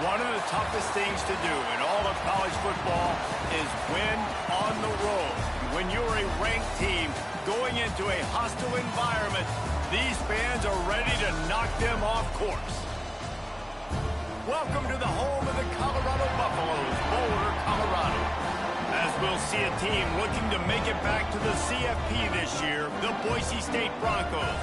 One of the toughest things to do in all of college football is win on the road. When you're a ranked team going into a hostile environment, these fans are ready to knock them off course. Welcome to the home of the Colorado Buffaloes, Boulder, Colorado. As we'll see a team looking to make it back to the CFP this year, the Boise State Broncos,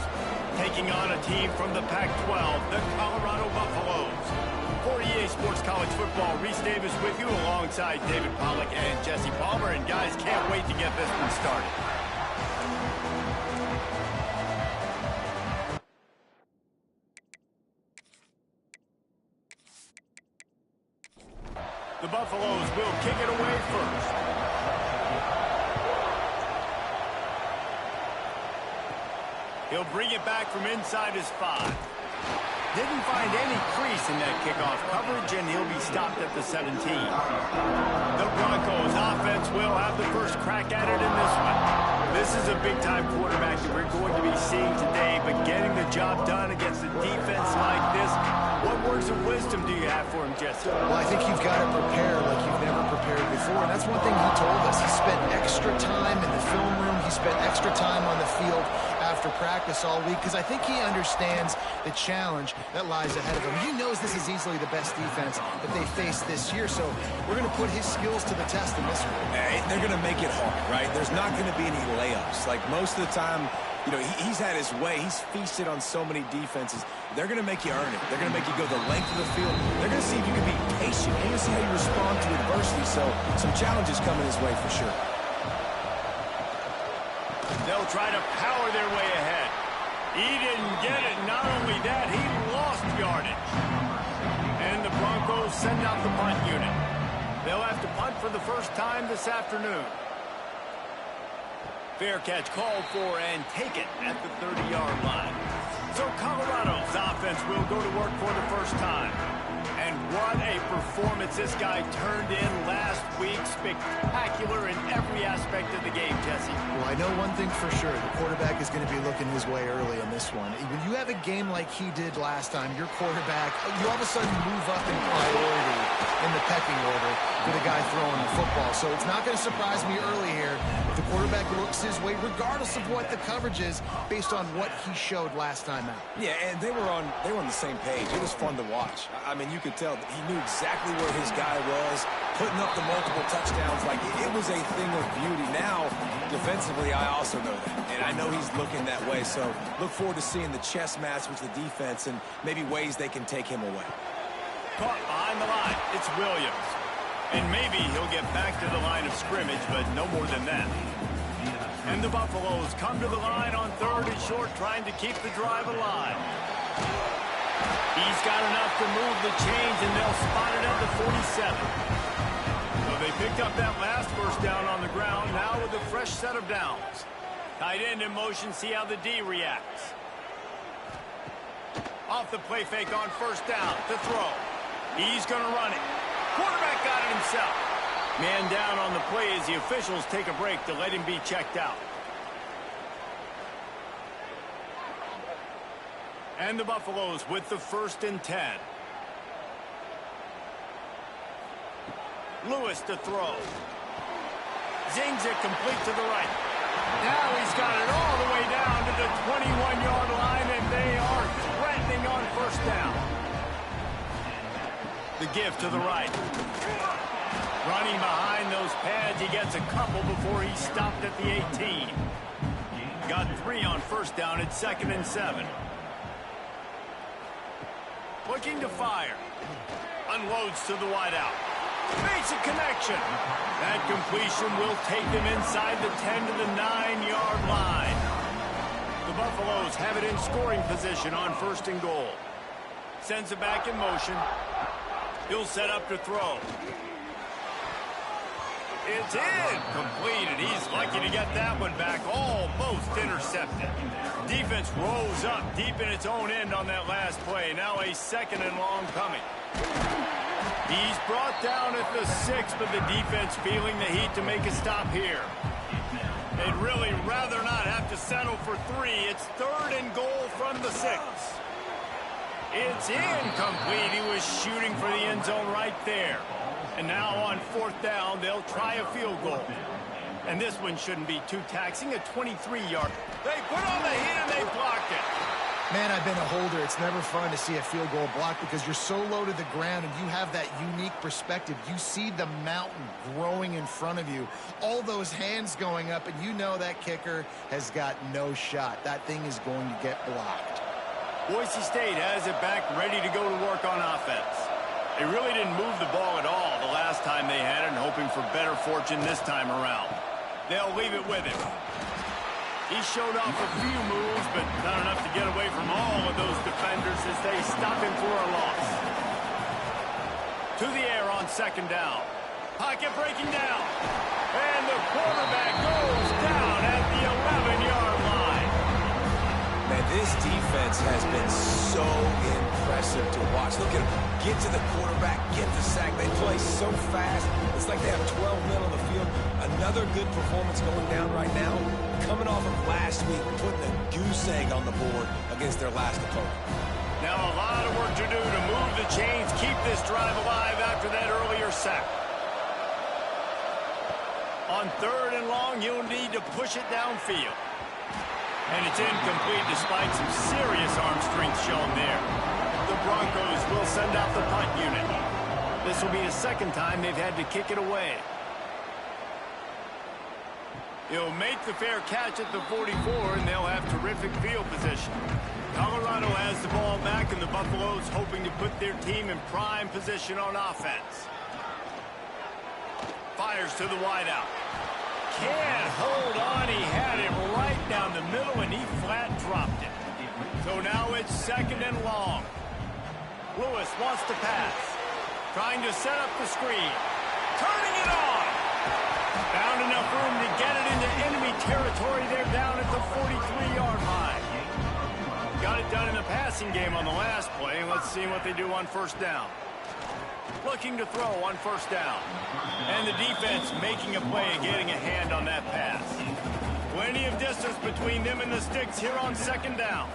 taking on a team from the Pac-12, the Colorado Buffaloes. For EA Sports College Football, Reese Davis with you alongside David Pollack and Jesse Palmer. And guys, can't wait to get this one started. The Buffaloes will kick it away first. He'll bring it back from inside his 5. Didn't find any crease in that kickoff coverage, and he'll be stopped at the 17. The Broncos offense will have the first crack at it in this one. This is a big-time quarterback that we're going to be seeing today, but getting the job done against a defense like this, what words of wisdom do you have for him, Jesse? Well, I think you've got to prepare like you've never prepared before, and that's one thing he told us. He spent extra time in the film room. He spent extra time on the field after practice all week, because I think he understands the challenge that lies ahead of him. He knows this is easily the best defense that they face this year, so we're going to put his skills to the test in this one. They're going to make it hard, right? There's not going to be any layups. Like most of the time, you know, he's had his way. He's feasted on so many defenses. They're going to make you earn it. They're going to make you go the length of the field. They're going to see if you can be patient. They're going to see how you respond to adversity. So some challenges coming his way for sure. They'll try to power their way ahead. He didn't get it. Not only that, he lost yardage. And the Broncos send out the punt unit. They'll have to punt for the first time this afternoon. Fair catch called for and taken at the 30-yard line. So Colorado's offense will go to work for the first time. And what a performance this guy turned in last week. Spectacular in every aspect of the game, Jesse. Well, I know one thing for sure. The quarterback is going to be looking his way early in this one. When you have a game like he did last time, your quarterback, you all of a sudden move up in priority in the pecking order for the guy throwing the football. So it's not going to surprise me early here if the quarterback looks his way, regardless of what the coverage is, based on what he showed last time out. Yeah, and they were on the same page. It was fun to watch. I mean, you could tell that he knew exactly where his guy was, putting up the multiple touchdowns. Like, it was a thing of beauty. Now, defensively, I also know that. And I know he's looking that way. So look forward to seeing the chess match with the defense and maybe ways they can take him away. Caught behind the line. It's Williams. And maybe he'll get back to the line of scrimmage, but no more than that. And the Buffaloes come to the line on 3rd and short, trying to keep the drive alive. He's got enough to move the chains, and they'll spot it at the 47. So they picked up that last first down on the ground, now with a fresh set of downs. Tight end in motion, see how the D reacts. Off the play fake on first down to throw. He's going to run it. Quarterback got it himself. Man down on the play as the officials take a break to let him be checked out. And the Buffaloes with the 1st and 10. Lewis to throw. Zings it complete to the right. Now he's got it all the way down to the 21-yard line, and they are threatening on first down. The give to the right. Running behind those pads, he gets a couple before he's stopped at the 18. Got 3 on first down at 2nd and 7. Looking to fire. Unloads to the wideout. Makes a connection. That completion will take them inside the 10 to the 9-yard line. The Buffaloes have it in scoring position on 1st and goal. Sends it back in motion. He'll set up to throw. It's in. Completed. He's lucky to get that one back. Almost intercepted. Defense rose up deep in its own end on that last play. Now a 2nd and long coming. He's brought down at the 6, but the defense feeling the heat to make a stop here. They'd really rather not have to settle for 3. It's 3rd and goal from the 6. It's incomplete. He was shooting for the end zone right there. And now on 4th down, they'll try a field goal. And this one shouldn't be too taxing, a 23-yard. They put on the heat and they blocked it. Man, I've been a holder. It's never fun to see a field goal blocked because you're so low to the ground and you have that unique perspective. You see the mountain growing in front of you, all those hands going up, and you know that kicker has got no shot. That thing is going to get blocked. Boise State has it back, ready to go to work on offense. They really didn't move the ball at all the last time they had it, and hoping for better fortune this time around. They'll leave it with him. He showed off a few moves, but not enough to get away from all of those defenders as they stop him for a loss. To the air on 2nd down. Pocket breaking down. And the quarterback goes down at the 11-yard line. Man, this defense has been so impressive to watch. Look at them. Get to the quarterback, get the sack. They play so fast. It's like they have 12 men on the field. Another good performance going down right now. Coming off of last week, putting a goose egg on the board against their last opponent. Now a lot of work to do to move the chains, keep this drive alive after that earlier sack. On 3rd and long, you'll need to push it downfield. And it's incomplete despite some serious arm strength shown there. The Broncos will send out the punt unit. This will be the 2nd time they've had to kick it away. He'll make the fair catch at the 44, and they'll have terrific field position. Colorado has the ball back, and the Buffaloes hoping to put their team in prime position on offense. Fires to the wideout. Can't hold on. He had it right down the middle, and he flat dropped it. So now it's 2nd and long. Lewis wants to pass. Trying to set up the screen. Turning it on. Found enough room to get it into enemy territory. They're down at the 43-yard line. Got it done in the passing game on the last play. Let's see what they do on 1st down. Looking to throw on 1st down. And the defense making a play and getting a hand on that pass. Plenty of distance between them and the sticks here on 2nd down.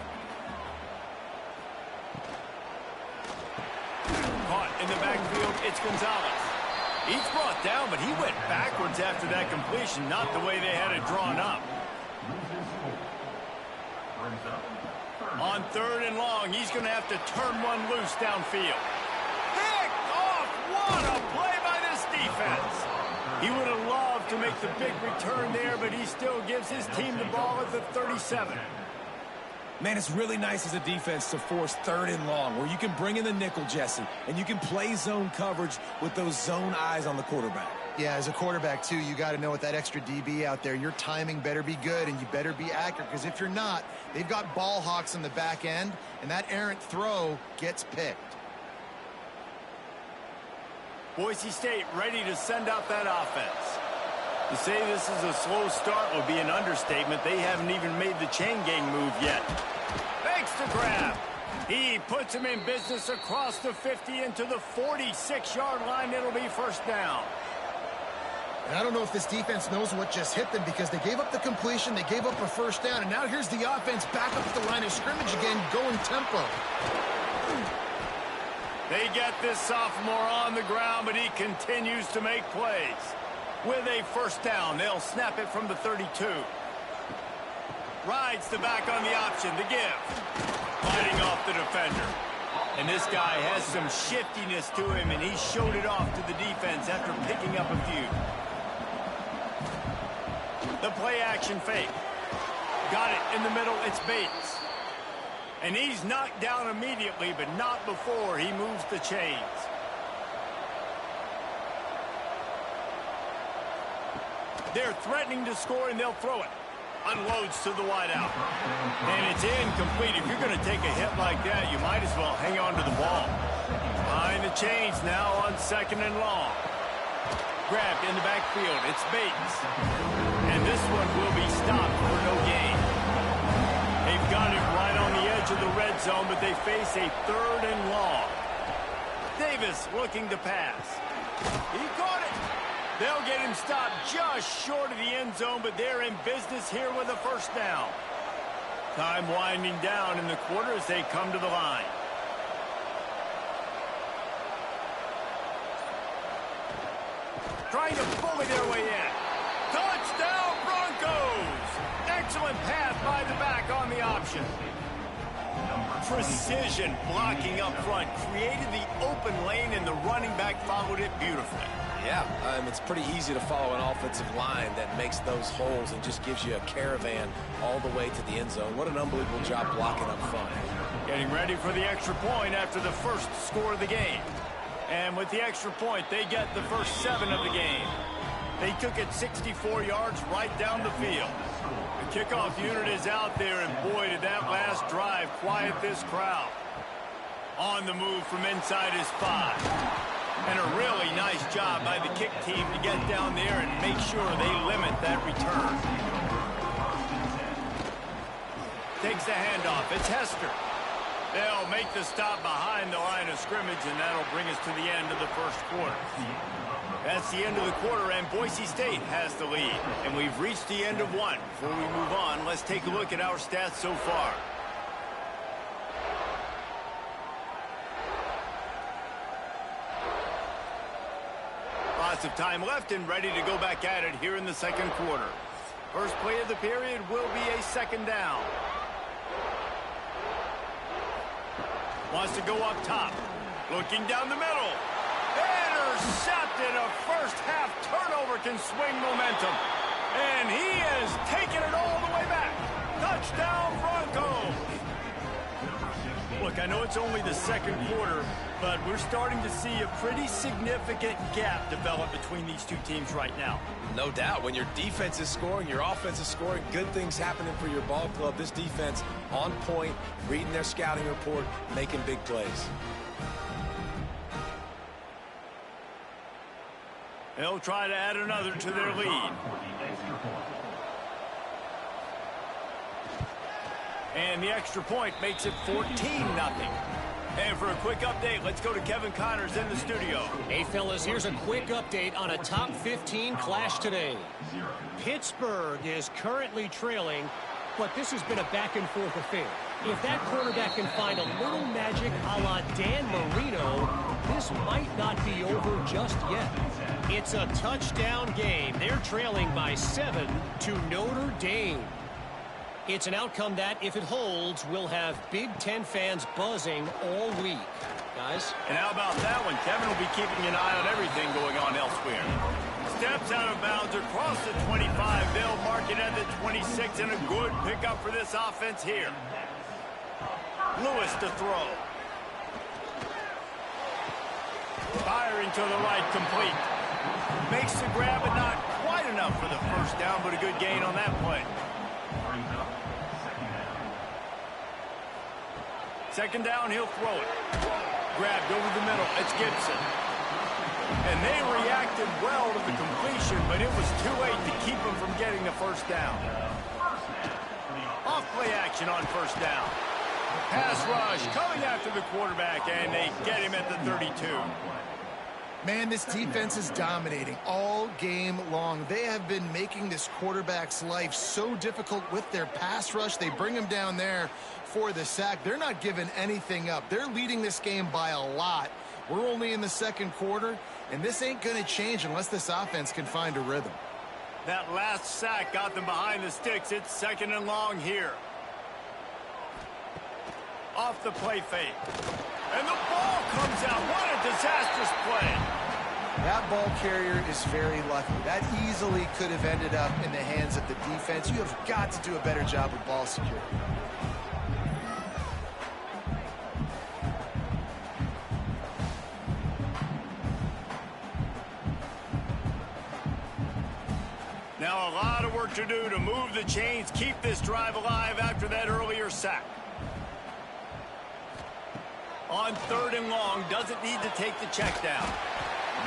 Caught in the backfield, it's Gonzalez. He's brought down, but he went backwards after that completion, not the way they had it drawn up. On 3rd and long, he's going to have to turn one loose downfield. Picked off! What a play by this defense! He would have loved to make the big return there, but he still gives his team the ball at the 37. Man, it's really nice as a defense to force 3rd and long, where you can bring in the nickel, Jesse, and you can play zone coverage with those zone eyes on the quarterback. Yeah, as a quarterback, too, you got to know with that extra DB out there, your timing better be good and you better be accurate, because if you're not, they've got ball hawks in the back end, and that errant throw gets picked. Boise State ready to send out that offense. To say this is a slow start would be an understatement. They haven't even made the chain gang move yet. Fakes the grab. He puts him in business across the 50 into the 46-yard line. It'll be 1st down. And I don't know if this defense knows what just hit them, because they gave up the completion, they gave up a 1st down, and now here's the offense back up at the line of scrimmage again, going tempo. They get this sophomore on the ground, but he continues to make plays. With a 1st down, they'll snap it from the 32. Rides the back on the option, the give. Fighting off the defender. And this guy has some shiftiness to him, and he showed it off to the defense after picking up a few. The play action fake. Got it in the middle, it's Bates. And he's knocked down immediately, but not before he moves the chains. They're threatening to score, and they'll throw it. Unloads to the wideout. And it's incomplete. If you're going to take a hit like that, you might as well hang on to the ball. Behind the chains now on 2nd and long. Grabbed in the backfield. It's Bates. And this one will be stopped for no gain. They've got it right on the edge of the red zone, but they face a 3rd and long. Davis looking to pass. He caught it. They'll get him stopped just short of the end zone, but they're in business here with a 1st down. Time winding down in the quarter as they come to the line. trying to bully their way in. Touchdown, Broncos! Excellent pass by the back on the option. Precision blocking up front created the open lane, and the running back followed it beautifully. Yeah, it's pretty easy to follow an offensive line that makes those holes and just gives you a caravan all the way to the end zone. What an unbelievable job blocking up front. Getting ready for the extra point after the first score of the game. And with the extra point, they get the first 7 of the game. They took it 64 yards right down the field. The kickoff unit is out there, and boy, did that last drive quiet this crowd. On the move from inside his 5. And a really nice job by the kick team to get down there and make sure they limit that return. Takes the handoff. It's Hester. They'll make the stop behind the line of scrimmage, and that'll bring us to the end of the first quarter. That's the end of the quarter, and Boise State has the lead. And we've reached the end of one. Before we move on, let's take a look at our stats so far. Lots of time left and ready to go back at it here in the second quarter. First play of the period will be a second down. Wants to go up top. Looking down the middle. Intercepted. A first half turnover can swing momentum. And he is taking it all the way back. Touchdown, Broncos. Look, I know it's only the second quarter, but we're starting to see a pretty significant gap develop between these two teams right now. No doubt. When your defense is scoring, your offense is scoring, good things happening for your ball club. This defense on point, reading their scouting report, making big plays. They'll try to add another to their lead. And the extra point makes it 14-0. And for a quick update, let's go to Kevin Connors in the studio. Hey, fellas, here's a quick update on a top 15 clash today. Pittsburgh is currently trailing, but this has been a back-and-forth affair. If that quarterback can find a little magic a la Dan Marino, this might not be over just yet. It's a touchdown game. They're trailing by 7 to Notre Dame. It's an outcome that, if it holds, will have Big Ten fans buzzing all week. Guys? And how about that one? Kevin will be keeping an eye on everything going on elsewhere. Steps out of bounds across the 25. They'll mark it at the 26, and a good pickup for this offense here. Lewis to throw. Firing to the right, complete. Makes the grab, but not quite enough for the first down, but a good gain on that play. Second down, he'll throw it. Grabbed over the middle. It's Gibson. And they reacted well to the completion, but it was too late to keep them from getting the first down. Off play action on first down. Pass rush coming after the quarterback, and they get him at the 32. Man, this defense is dominating all game long. They have been making this quarterback's life so difficult with their pass rush. They bring him down there for the sack. They're not giving anything up. They're leading this game by a lot. We're only in the second quarter, and this ain't going to change unless this offense can find a rhythm. That last sack got them behind the sticks. It's second and long here. Off the play fake. And the ball comes out. What a disastrous play. That ball carrier is very lucky. That easily could have ended up in the hands of the defense. You have got to do a better job with ball security. Now a lot of work to do to move the chains, keep this drive alive after that earlier sack. On third and long, doesn't need to take the check down.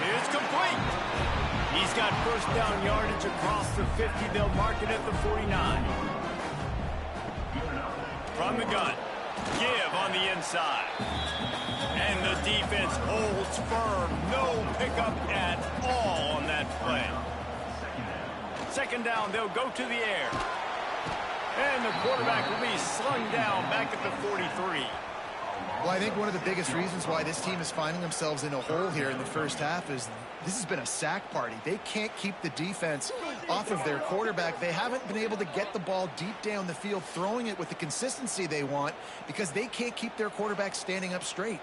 It's complete. He's got first down yardage across the 50. They'll mark it at the 49. From the gun, give on the inside. And the defense holds firm. No pickup at all on that play. Second down, they'll go to the air. And the quarterback will be slung down back at the 43. Well, I think one of the biggest reasons why this team is finding themselves in a hole here in the first half is this has been a sack party. They can't keep the defense off of their quarterback. They haven't been able to get the ball deep down the field, throwing it with the consistency they want because they can't keep their quarterback standing up straight.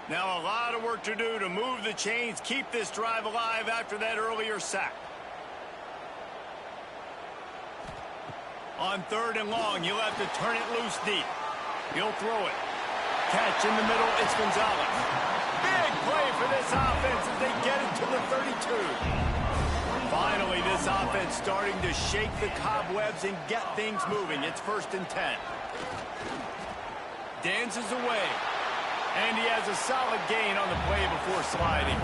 Now a lot of work to do to move the chains, keep this drive alive after that earlier sack. On 3rd and long, you'll have to turn it loose deep. He'll throw it. Catch in the middle, it's Gonzalez. Big play for this offense as they get it to the 32. Finally, this offense starting to shake the cobwebs and get things moving. It's 1st and 10. Dances away. And he has a solid gain on the play before sliding.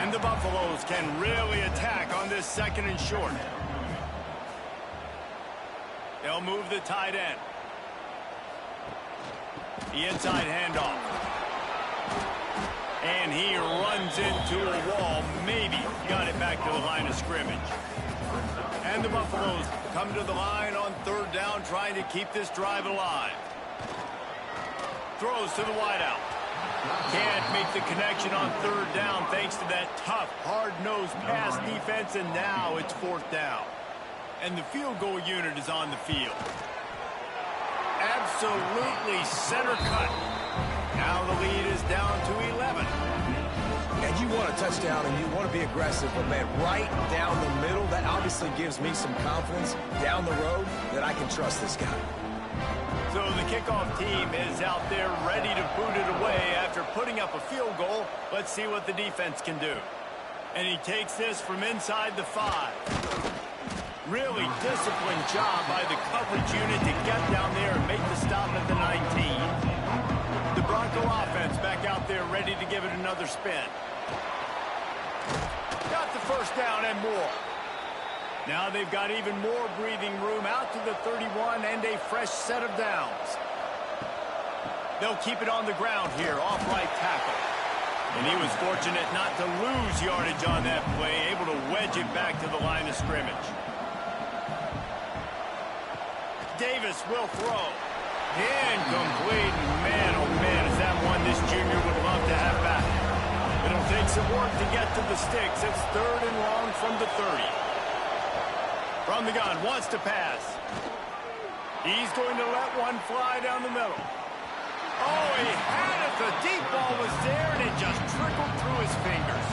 And the Buffaloes can really attack on this 2nd and short. They'll move the tight end. The inside handoff. And he runs into a wall. Maybe got it back to the line of scrimmage. And the Buffaloes come to the line on 3rd down, trying to keep this drive alive. Throws to the wideout. Can't make the connection on 3rd down thanks to that tough, hard-nosed pass defense, and now it's 4th down. And the field goal unit is on the field. Absolutely center cut. Now the lead is down to 11. And you want a touchdown and you want to be aggressive, but man, right down the middle, that obviously gives me some confidence down the road that I can trust this guy. So the kickoff team is out there ready to boot it away after putting up a field goal. Let's see what the defense can do. And he takes this from inside the 5. Really disciplined job by the coverage unit to get down there and make the stop at the 19. The Bronco offense back out there ready to give it another spin. Got the 1st down and more. Now they've got even more breathing room out to the 31 and a fresh set of downs. They'll keep it on the ground here, off right tackle. And he was fortunate not to lose yardage on that play, able to wedge it back to the line of scrimmage. Davis will throw. Incomplete. Man, oh man, is that one this junior would love to have back. It'll take some work to get to the sticks. It's 3rd and long from the 30. From the gun, wants to pass. He's going to let one fly down the middle. Oh, he had it. The deep ball was there, and it just trickled through his fingers.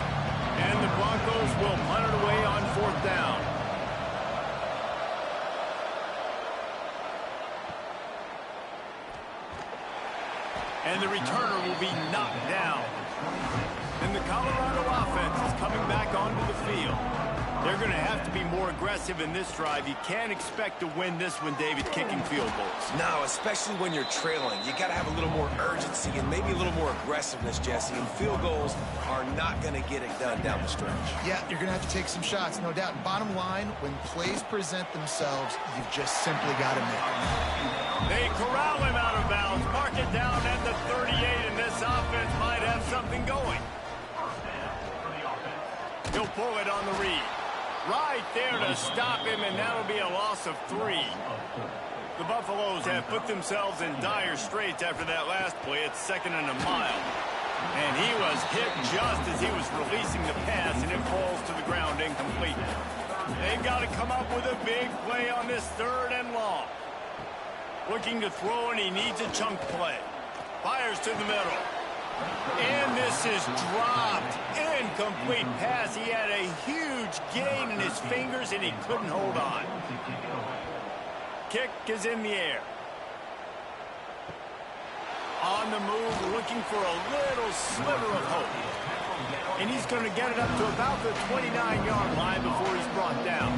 And the Broncos will punt it away on 4th down. And the returner will be knocked down. And the Colorado offense is coming back onto the field. They're going to have to be more aggressive in this drive. You can't expect to win this one, David, kicking field goals. No, especially when you're trailing. You got to have a little more urgency and maybe a little more aggressiveness, Jesse. And field goals are not going to get it done down the stretch. Yeah, you're going to have to take some shots, no doubt. Bottom line, when plays present themselves, you've just simply got to make them. They corral him out of bounds, mark it down at the 38, and this offense might have something going. He'll pull it on the read. Right there to stop him, and that'll be a loss of 3. The Buffaloes have put themselves in dire straits after that last play. It's 2nd and a mile. And he was hit just as he was releasing the pass, and it falls to the ground incomplete. They've got to come up with a big play on this 3rd and long. Looking to throw, and he needs a chunk play. Fires to the middle. And this is dropped. Incomplete pass. He had a huge gain in his fingers, and he couldn't hold on. Kick is in the air. On the move, looking for a little sliver of hope. And he's going to get it up to about the 29-yard line before he's brought down.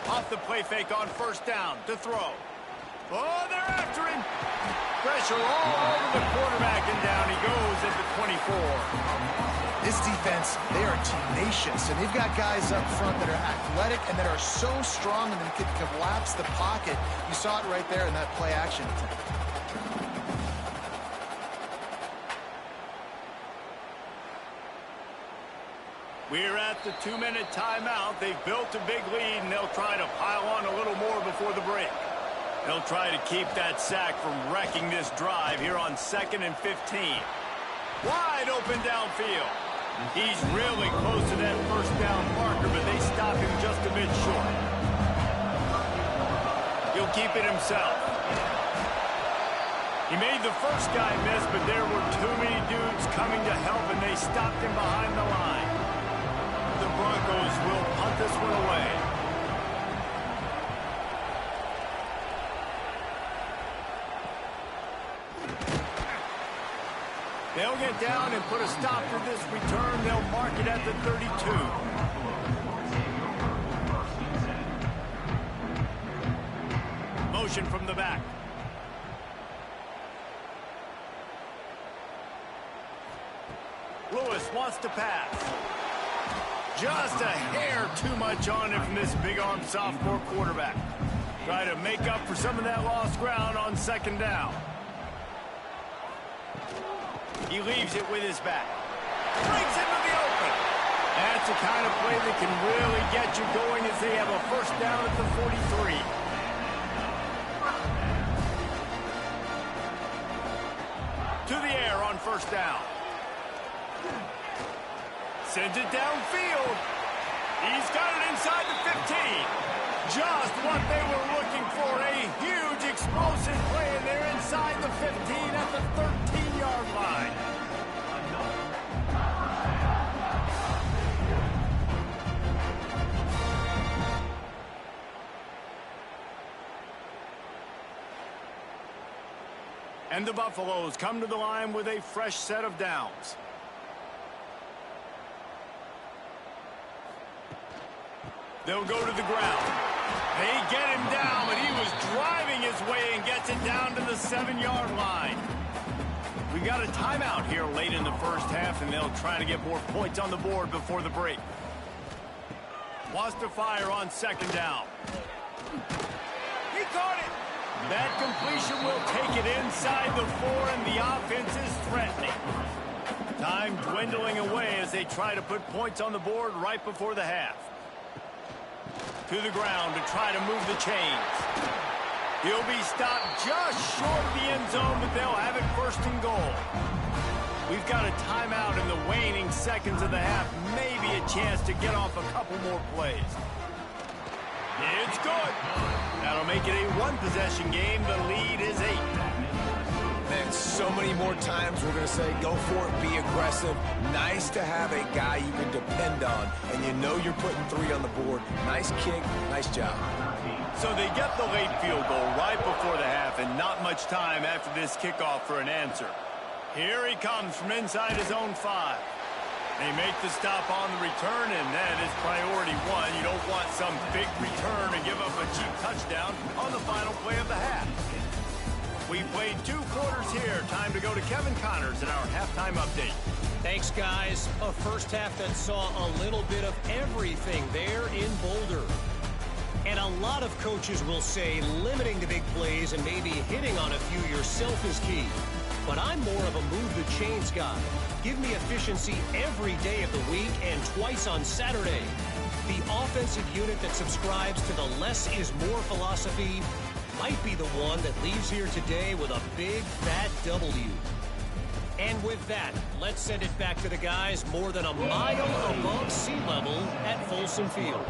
Off the play fake on 1st down to throw. Oh, they're after him. Pressure all over the quarterback, and down he goes at the 24. This defense, they are tenacious, and they've got guys up front that are athletic and that are so strong and they can collapse the pocket. You saw it right there in that play action. We're at the 2-minute timeout. They've built a big lead, and they'll try to pile on a little more before the break. They'll try to keep that sack from wrecking this drive here on 2nd and 15. Wide open downfield. He's really close to that first down marker, but they stop him just a bit short. He'll keep it himself. He made the first guy miss, but there were too many dudes coming to help, and they stopped him behind the line. The Broncos will punt this one away. They'll get down and put a stop to this return. They'll mark it at the 32. Motion from the back. Lewis wants to pass. Just a hair too much on him from this big-arm sophomore quarterback. Try to make up for some of that lost ground on 2nd down. He leaves it with his back. Brings into the open. That's the kind of play that can really get you going as they have a first down at the 43. To the air on 1st down. Sends it downfield. He's got it inside the 15. Just what they were looking for. A huge explosive play, and they're inside the 15 at the 13-yard line. And the Buffaloes come to the line with a fresh set of downs. They'll go to the ground. They get him down, but he was driving his way and gets it down to the 7-yard line. We got a timeout here late in the first half, and they'll try to get more points on the board before the break. Wants to fire on 2nd down. He caught it. That completion will take it inside the 4, and the offense is threatening. Time dwindling away as they try to put points on the board right before the half. To the ground to try to move the chains. He'll be stopped just short of the end zone, but they'll have it 1st and goal. We've got a timeout in the waning seconds of the half. Maybe a chance to get off a couple more plays. It's good. That'll make it a 1-possession game. The lead is 8. Man, so many more times we're going to say, go for it, be aggressive. Nice to have a guy you can depend on, and you know you're putting 3 on the board. Nice kick, nice job. So they get the late field goal right before the half, and not much time after this kickoff for an answer. Here he comes from inside his own 5. They make the stop on the return, and that is priority 1. You don't want some big return to give up a cheap touchdown on the final play of the half. We played 2 quarters here. Time to go to Kevin Connors in our halftime update. Thanks, guys. A first half that saw a little bit of everything there in Boulder. And a lot of coaches will say limiting the big plays and maybe hitting on a few yourself is key. But I'm more of a move-the-chains guy. Give me efficiency every day of the week and twice on Saturday. The offensive unit that subscribes to the less is more philosophy might be the one that leaves here today with a big, fat W. And with that, let's send it back to the guys more than a mile above sea level at Folsom Field.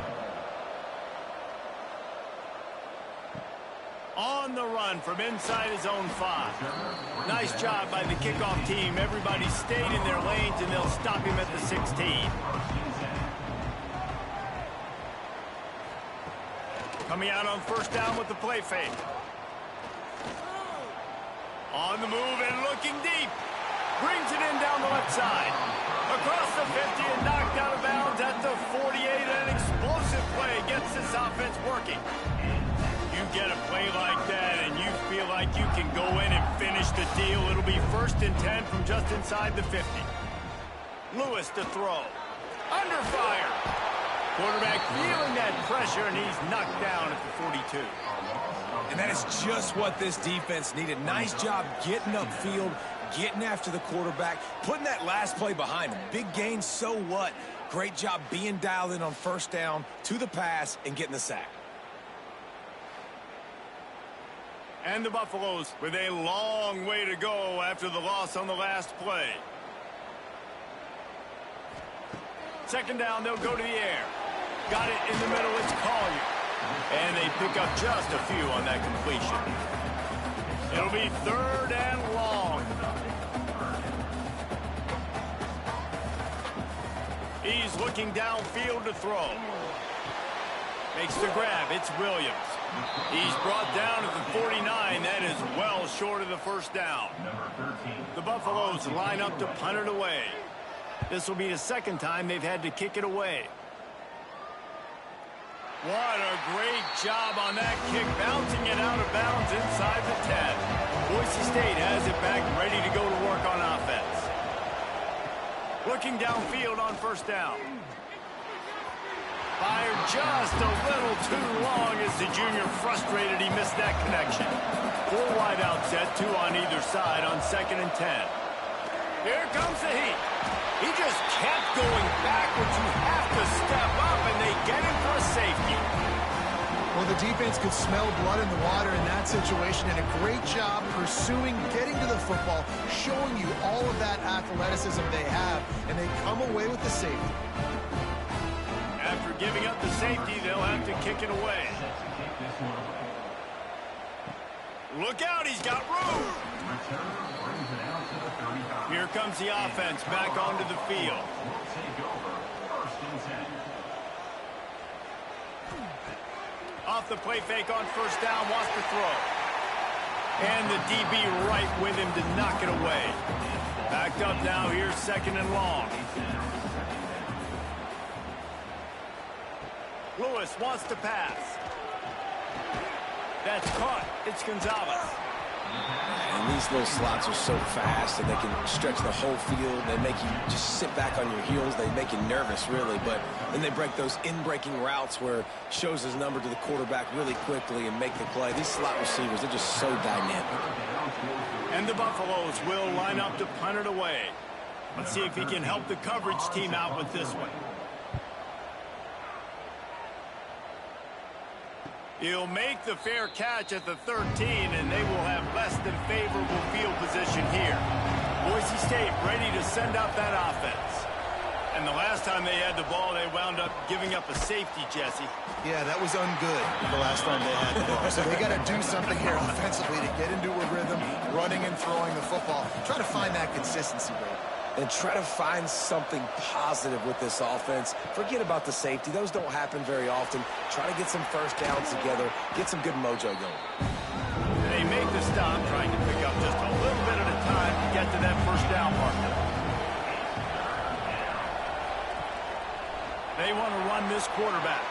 On the run from inside his own 5. Nice job by the kickoff team. Everybody stayed in their lanes, and they'll stop him at the 16. Coming out on 1st down with the play fake. On the move and looking deep. Brings it in down the left side. Across the 50 and knocked out of bounds at the 48. An explosive play gets this offense working. You get a play like that and you feel like you can go in and finish the deal. It'll be 1st and 10 from just inside the 50. Lewis to throw. Under fire. Quarterback feeling that pressure, and he's knocked down at the 42. And that is just what this defense needed. Nice job getting upfield, getting after the quarterback, putting that last play behind him. Big gain, so what? Great job being dialed in on first down, to the pass, and getting the sack. And the Buffaloes with a long way to go after the loss on the last play. Second down, they'll go to the air. Got it in the middle, it's Collier. And they pick up just a few on that completion. It'll be third and long. He's looking downfield to throw. Makes the grab, it's Williams. He's brought down at the 49. That is well short of the first down. The Buffaloes line up to punt it away. This will be the second time they've had to kick it away. What a great job on that kick, bouncing it out of bounds inside the 10. Boise State has it back, ready to go to work on offense. Looking downfield on first down. Fired just a little too long as the junior frustrated he missed that connection. 4 wide out set, 2 on either side on 2nd and 10. Here comes the heat. He just kept going backwards. You have to step up, and they get him for a safety. Well, the defense could smell blood in the water in that situation, and a great job pursuing, getting to the football, showing you all of that athleticism they have, and they come away with the safety. After giving up the safety, they'll have to kick it away. Look out, he's got room. Here comes the offense back onto the field. Off the play fake on first down, wants to throw. And the DB right with him to knock it away. Backed up now, here's 2nd and long. Lewis wants to pass. That's caught. It's Gonzalez. And these little slots are so fast, and they can stretch the whole field. They make you just sit back on your heels. They make you nervous, really. But then they break those in-breaking routes where it shows his number to the quarterback really quickly and make the play. These slot receivers, they're just so dynamic. And the Buffaloes will line up to punt it away. Let's see if he can help the coverage team out with this one. He'll make the fair catch at the 13, and they will have less than favorable field position here. Boise State ready to send out that offense. And the last time they had the ball, they wound up giving up a safety, Jesse. Yeah, that was ungood the last time they had the ball. So they got to do something here offensively to get into a rhythm, running and throwing the football. Try to find that consistency, Dave. And try to find something positive with this offense. Forget about the safety. Those don't happen very often. Try to get some first downs together. Get some good mojo going. They make the stop, trying to pick up just a little bit at a time to get to that first down marker. They want to run this quarterback.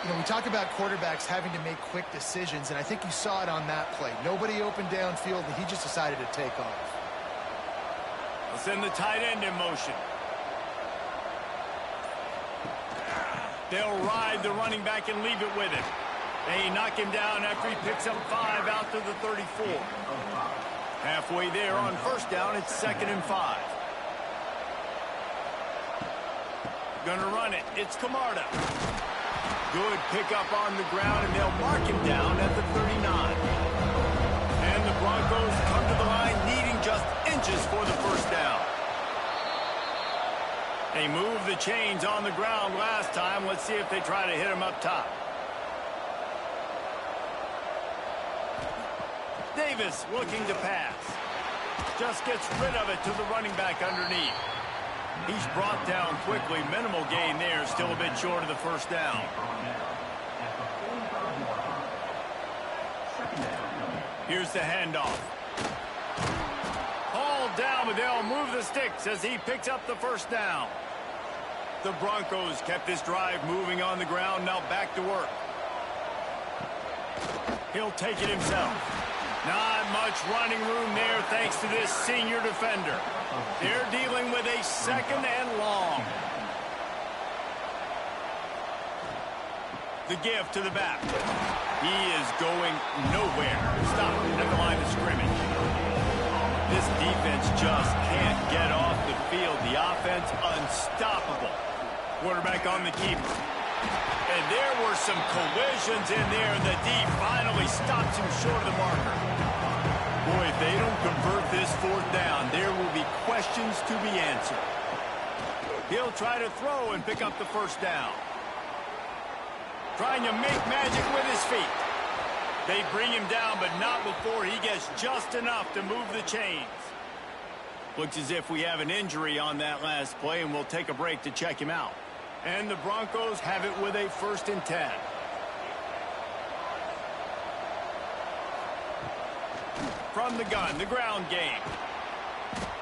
You know, we talk about quarterbacks having to make quick decisions, and I think you saw it on that play. Nobody opened downfield, and he just decided to take off. They'll send the tight end in motion. They'll ride the running back and leave it with him. They knock him down after he picks up 5 out to the 34. Halfway there on first down, it's 2nd and 5. Gonna run it. It's Camarda. Good pickup on the ground, and they'll mark him down at the 39. And the Broncos come to the line needing just inches for the first down. They moved the chains on the ground last time. Let's see if they try to hit him up top. Davis looking to pass. Just gets rid of it to the running back underneath. He's brought down quickly. Minimal gain there. Still a bit short of the first down. Here's the handoff. Hauled down, but they'll move the sticks as he picks up the first down. The Broncos kept this drive moving on the ground. Now back to work. He'll take it himself. Not much running room there thanks to this senior defender. They're dealing with a 2nd and long. The give to the back. He is going nowhere. Stop at the line of scrimmage. This defense just can't get off the field. The offense unstoppable. Quarterback on the keeper. And there were some collisions in there. The D finally stops him short of the marker. Boy, if they don't convert this fourth down, there will be questions to be answered. He'll try to throw and pick up the first down. Trying to make magic with his feet. They bring him down, but not before he gets just enough to move the chains. Looks as if we have an injury on that last play, and we'll take a break to check him out. And the Broncos have it with a 1st and 10. From the gun, the ground game.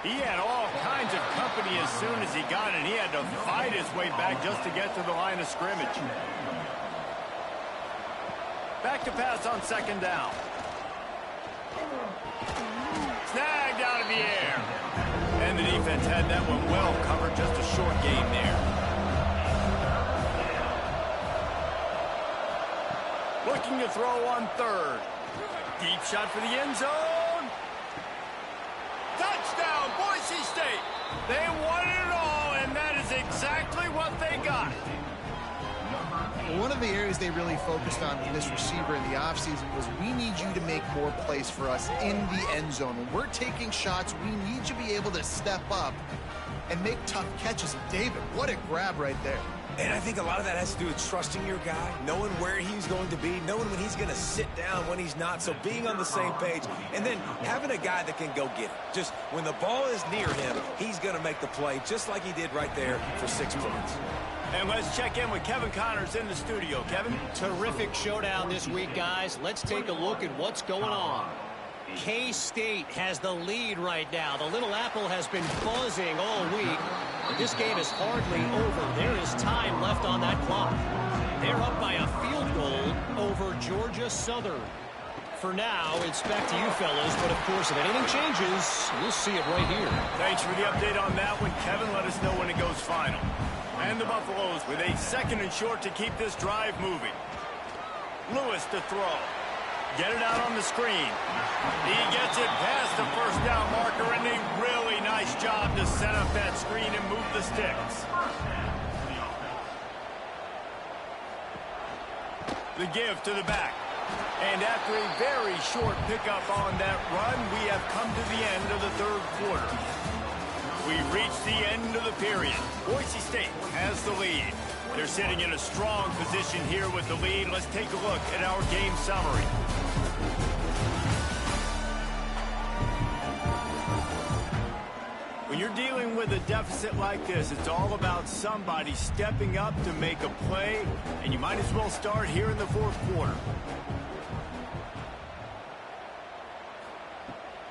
He had all kinds of company as soon as he got it. He had to fight his way back just to get to the line of scrimmage. Back to pass on 2nd down. Snagged out of the air. And the defense had that one well covered. Just a short game there. Looking to throw on 3rd. Deep shot for the end zone. Touchdown, Boise State. They wanted it all, and that is exactly what they got. One of the areas they really focused on with this receiver in the offseason was we need you to make more plays for us in the end zone. When we're taking shots, we need you to be able to step up and make tough catches. And David, what a grab right there. And I think a lot of that has to do with trusting your guy, knowing where he's going to be, knowing when he's going to sit down, when he's not. So being on the same page, and then having a guy that can go get it. Just when the ball is near him, he's going to make the play, just like he did right there for 6 points. And let's check in with Kevin Connors in the studio. Kevin? Terrific showdown this week, guys. Let's take a look at what's going on. K-State has the lead right now. The Little Apple has been buzzing all week. But this game is hardly over. There is time left on that clock. They're up by a field goal over Georgia Southern. For now, it's back to you fellas. But, of course, if anything changes, we'll see it right here. Thanks for the update on that one, Kevin. Let us know when it goes final. And the Buffaloes with a 2nd and short to keep this drive moving. Lewis to throw. Get it out on the screen. He gets it past the 1st down marker, and a really nice job to set up that screen and move the sticks. The give to the back. And after a very short pickup on that run, we have come to the end of the 3rd quarter. We reached the end of the period. Boise State has the lead. They're sitting in a strong position here with the lead. Let's take a look at our game summary. When you're dealing with a deficit like this, it's all about somebody stepping up to make a play, and you might as well start here in the 4th quarter.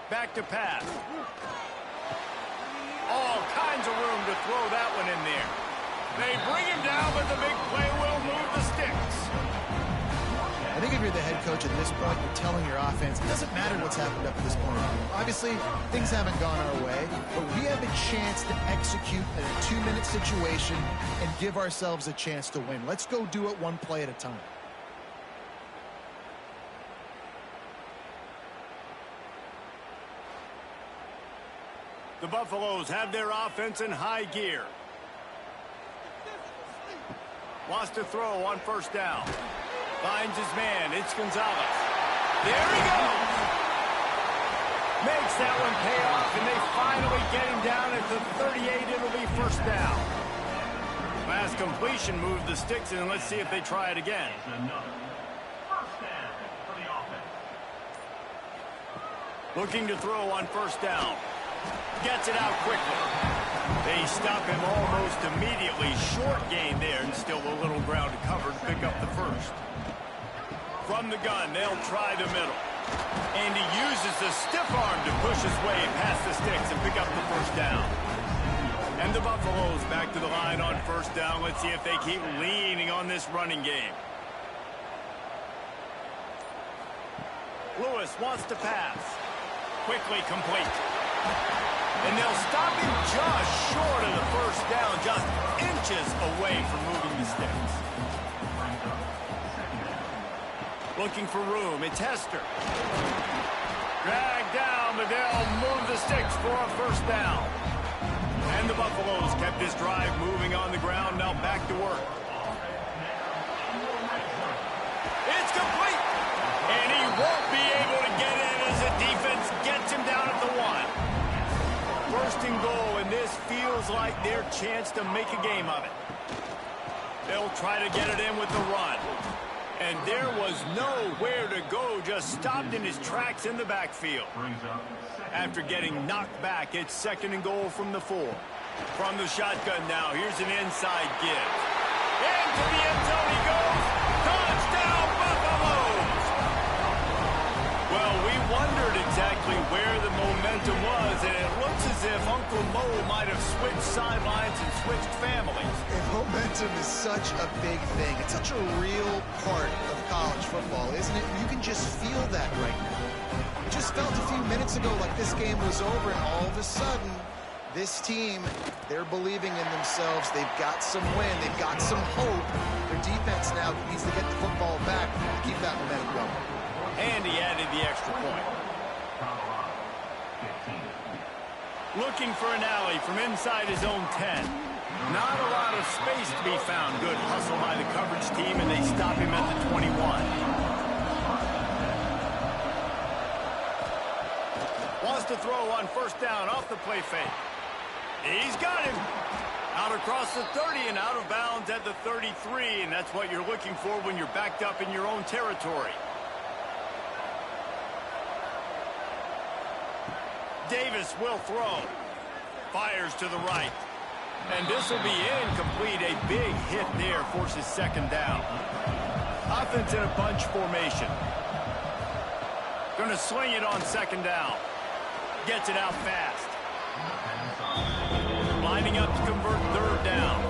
Back to pass. All kinds of room to throw that one in there. They bring him down, but the big play will move the sticks. I think if you're the head coach at this point, you're telling your offense, it doesn't matter what's happened up to this point. Obviously, things haven't gone our way, but we have a chance to execute in a 2-minute situation and give ourselves a chance to win. Let's go do it one play at a time. The Buffaloes have their offense in high gear. Wants to throw on 1st down. Finds his man. It's Gonzalez. There he goes. Makes that one pay off, and they finally get him down at the 38. It'll be 1st down. Last completion moved the sticks, and let's see if they try it again. Looking to throw on 1st down. Gets it out quickly. They stop him almost immediately. Short gain there, and still a little ground to cover to pick up the 1st. From the gun, they'll try the middle. And he uses the stiff arm to push his way past the sticks and pick up the 1st down. And the Buffaloes back to the line on 1st down. Let's see if they keep leaning on this running game. Lewis wants to pass. Quickly complete. And they'll stop him just short of the 1st down, just inches away from moving the sticks. Looking for room. It's Hester. Dragged down, but they'll move the sticks for a first down. And the Buffaloes kept this drive moving on the ground. Now back to work. It's complete. And he won't be able to get in as the defense gets him down at the 1. First and goal, and this feels like their chance to make a game of it. They'll try to get it in with the run. And there was nowhere to go, just stopped in his tracks in the backfield. After getting knocked back, it's second and goal from the 4. From the shotgun now, here's an inside give. Into the end zone he goes. Touchdown, Buffaloes! Well, we wondered exactly where the momentum was, and it looks as if Uncle Mo might have switched sidelines and switched families. And momentum is such a big thing. It's such a real part of college football, isn't it? You can just feel that right now. It just felt a few minutes ago like this game was over, and all of a sudden, this team, they're believing in themselves. They've got some win. They've got some hope. Their defense now needs to get the football back to keep that momentum going. And he added the extra point. Looking for an alley from inside his own 10. Not a lot of space to be found. Good hustle by the coverage team, and they stop him at the 21. Wants to throw on first down off the play fake. He's got him. Out across the 30 and out of bounds at the 33, and that's what you're looking for when you're backed up in your own territory. Davis will throw. Fires to the right. And this will be incomplete. A big hit there forces second down. Offense in a bunch formation. Going to sling it on second down. Gets it out fast. Lining up to convert third down.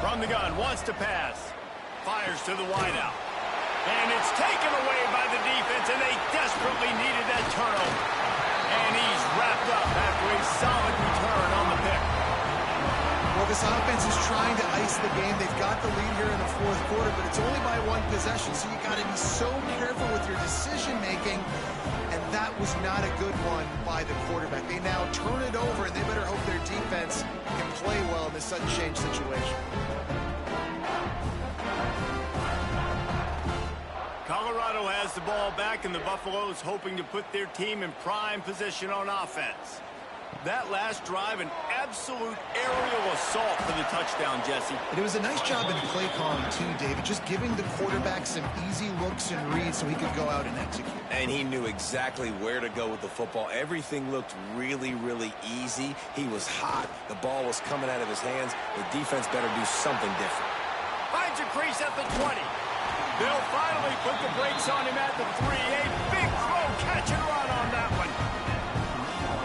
From the gun, wants to pass. Fires to the wideout. And it's taken away by the defense, and they desperately needed that turnover. And he's wrapped up after a solid return on the pick. Well, this offense is trying to ice the game. They've got the lead here in the fourth quarter, but it's only by one possession, so you got to be so careful with your decision-making, and that was not a good one by the quarterback. They now turn it over, and they better hope their defense can play well in this sudden change situation. Colorado has the ball back, and the Buffaloes hoping to put their team in prime position on offense. That last drive, an absolute aerial assault for the touchdown, Jesse. And it was a nice job in play calling, too, David, just giving the quarterback some easy looks and reads so he could go out and execute. And he knew exactly where to go with the football. Everything looked really, really easy. He was hot. The ball was coming out of his hands. The defense better do something different. Finds a crease at the 20. They'll finally put the brakes on him at the 3. A big throw, catch and run on that one.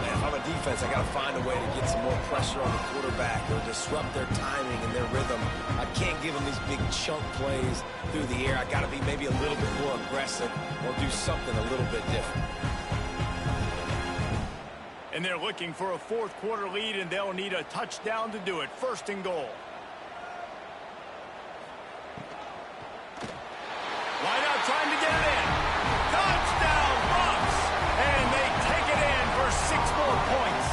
Man, if I'm a defense, I got to find a way to get some more pressure on the quarterback or disrupt their timing and their rhythm. I can't give them these big chunk plays through the air. I got to be maybe a little bit more aggressive or do something a little bit different. And they're looking for a fourth quarter lead, and they'll need a touchdown to do it. First and goal. Wide out trying to get it in. Touchdown, Bucks! And they take it in for 6 more points.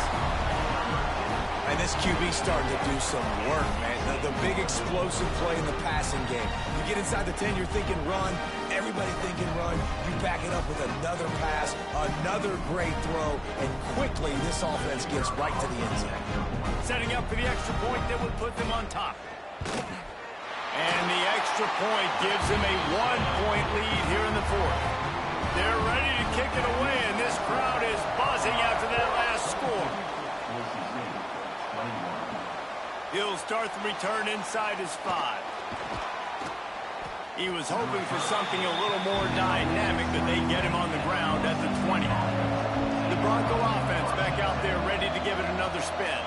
And this QB starting to do some work, man. The big explosive play in the passing game. You get inside the 10, you're thinking run. Everybody thinking run. You back it up with another pass, another great throw, and quickly this offense gets right to the end zone. Setting up for the extra point that would put them on top. And the extra point gives them a 1-point lead here in the fourth. They're ready to kick it away, and this crowd is buzzing after that last score. He'll start the return inside his 5. He was hoping for something a little more dynamic, but they get him on the ground at the 20. The Bronco offense back out there ready to give it another spin.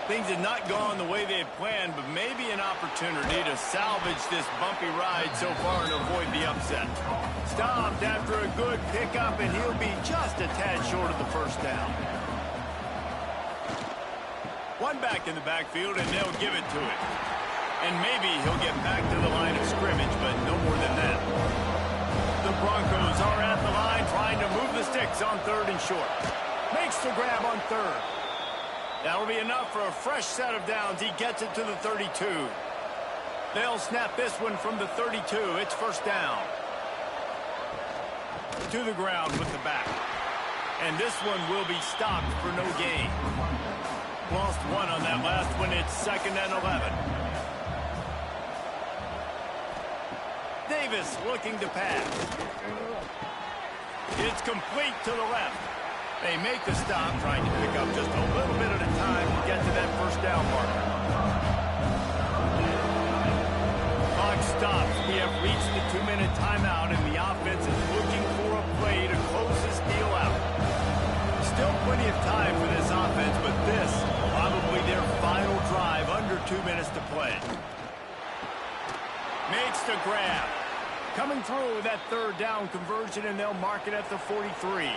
Things had not gone the way they had planned, but maybe an opportunity to salvage this bumpy ride so far and avoid the upset. Stopped after a good pickup, and he'll be just a tad short of the first down. One back in the backfield, and they'll give it to him. And maybe he'll get back to the line of scrimmage. on 3rd and short. Makes the grab on 3rd. That'll be enough for a fresh set of downs. He gets it to the 32. They'll snap this one from the 32. It's 1st down. To the ground with the back. And this one will be stopped for no gain. Lost 1 on that last one. It's 2nd and 11. Davis looking to pass. It's complete to the left. They make the stop, trying to pick up just a little bit at a time to get to that 1st down marker. Clock stops. We have reached the 2-minute timeout, and the offense is looking for a play to close this deal out. Still plenty of time for this offense, but this probably their final drive under 2 minutes to play. Makes the grab. Coming through with that 3rd down conversion, and they'll mark it at the 43.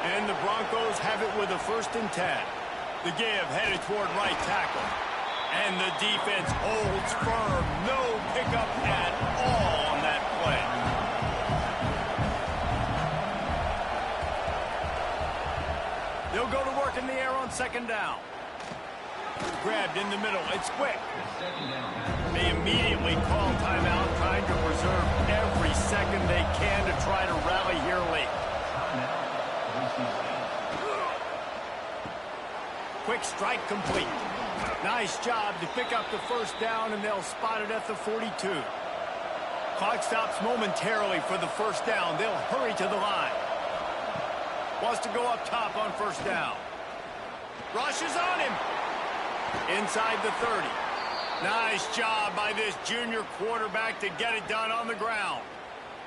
And the Broncos have it with a 1st and 10. The give headed toward right tackle. And the defense holds firm. No pickup at all on that play. They'll go to work in the air on 2nd down. Grabbed in the middle. It's quick. They immediately call timeout, trying to preserve every second they can to try to rally here late. Quick strike complete. Nice job to pick up the 1st down, and they'll spot it at the 42. Clock stops momentarily for the 1st down. They'll hurry to the line. Wants to go up top on 1st down. Rushes on him. Inside the 30. Nice job by this junior quarterback to get it done on the ground.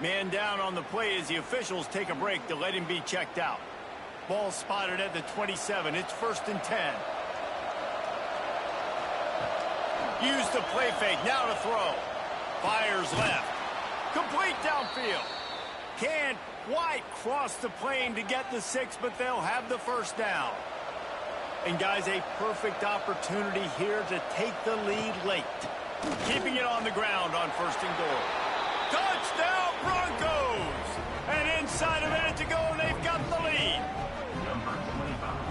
Man down on the play as the officials take a break to let him be checked out. Ball spotted at the 27. It's 1st and 10. Use the play fake. Now to throw. Fires left. Complete downfield. Can't quite cross the plane to get the 6, but they'll have the 1st down. And, guys, a perfect opportunity here to take the lead late. Keeping it on the ground on 1st and goal. Touchdown, Broncos! And inside a minute to go, and they've got the lead.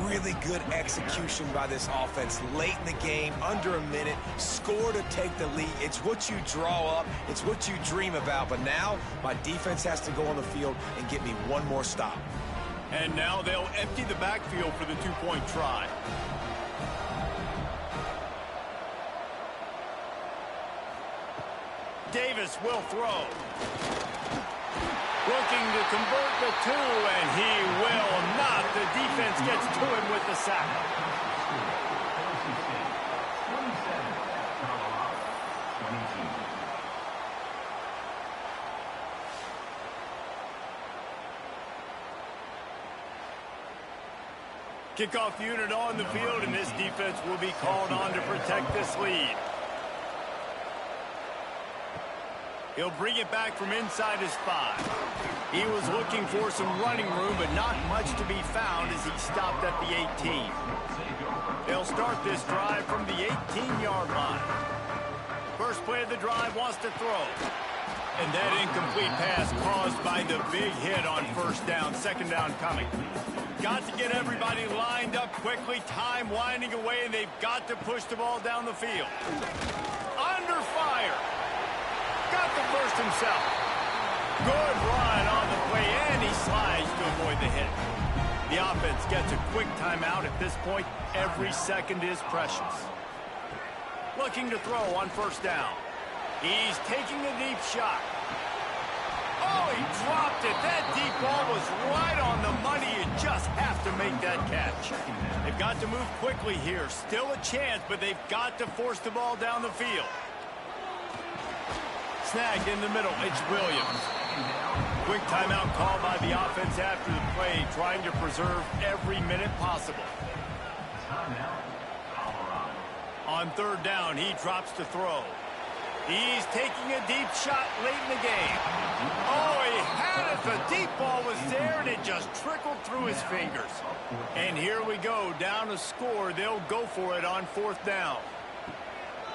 Really good execution by this offense late in the game, under a minute, score to take the lead. It's what you draw up, it's what you dream about, but now my defense has to go on the field and get me one more stop. And now they'll empty the backfield for the 2-point try. Davis will throw. Looking to convert the 2, and he will not. The defense gets to him with the sack. Kickoff unit on the field, and this defense will be called on to protect this lead. He'll bring it back from inside his 5. He was looking for some running room, but not much to be found as he stopped at the 18. They'll start this drive from the 18-yard line. First play of the drive wants to throw. And that incomplete pass caused by the big hit on 1st down. 2nd down coming. Got to get everybody lined up quickly. Time winding away, and they've got to push the ball down the field. Under fire. Got the 1st himself. Good run on the play, and he slides to avoid the hit. The offense gets a quick timeout. At this point, every second is precious. Looking to throw on 1st down. He's taking a deep shot. Oh, he dropped it. That deep ball was right on the money. You just have to make that catch. They've got to move quickly here. Still a chance, but they've got to force the ball down the field. Snagged in the middle. It's Williams. Quick timeout called by the offense after the play, trying to preserve every minute possible. On 3rd down, he drops to throw. He's taking a deep shot late in the game. Oh, he had it. The deep ball was there, and it just trickled through his fingers. And here we go, down a score. They'll go for it on 4th down.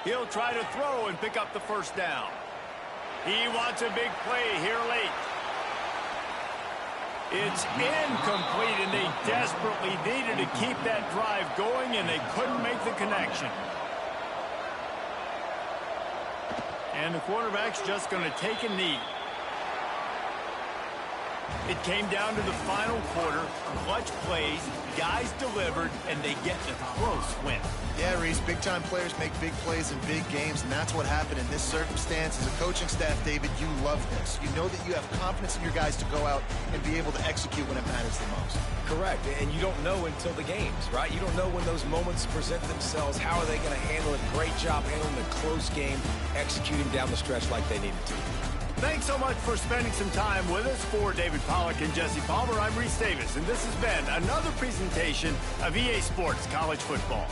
He'll try to throw and pick up the 1st down. He wants a big play here late. It's incomplete, and they desperately needed to keep that drive going, and they couldn't make the connection. And the quarterback's just going to take a knee. It came down to the final quarter. Clutch plays, guys delivered, and they get the close win. Yeah, Reese, big-time players make big plays in big games, and that's what happened in this circumstance. As a coaching staff, David, you love this. You know that you have confidence in your guys to go out and be able to execute when it matters the most. Correct, and you don't know until the games, right? You don't know when those moments present themselves. How are they going to handle it? Great job handling the close game, executing down the stretch like they needed to. Thanks so much for spending some time with us. For David Pollack and Jesse Palmer, I'm Reese Davis, and this has been another presentation of EA Sports College Football.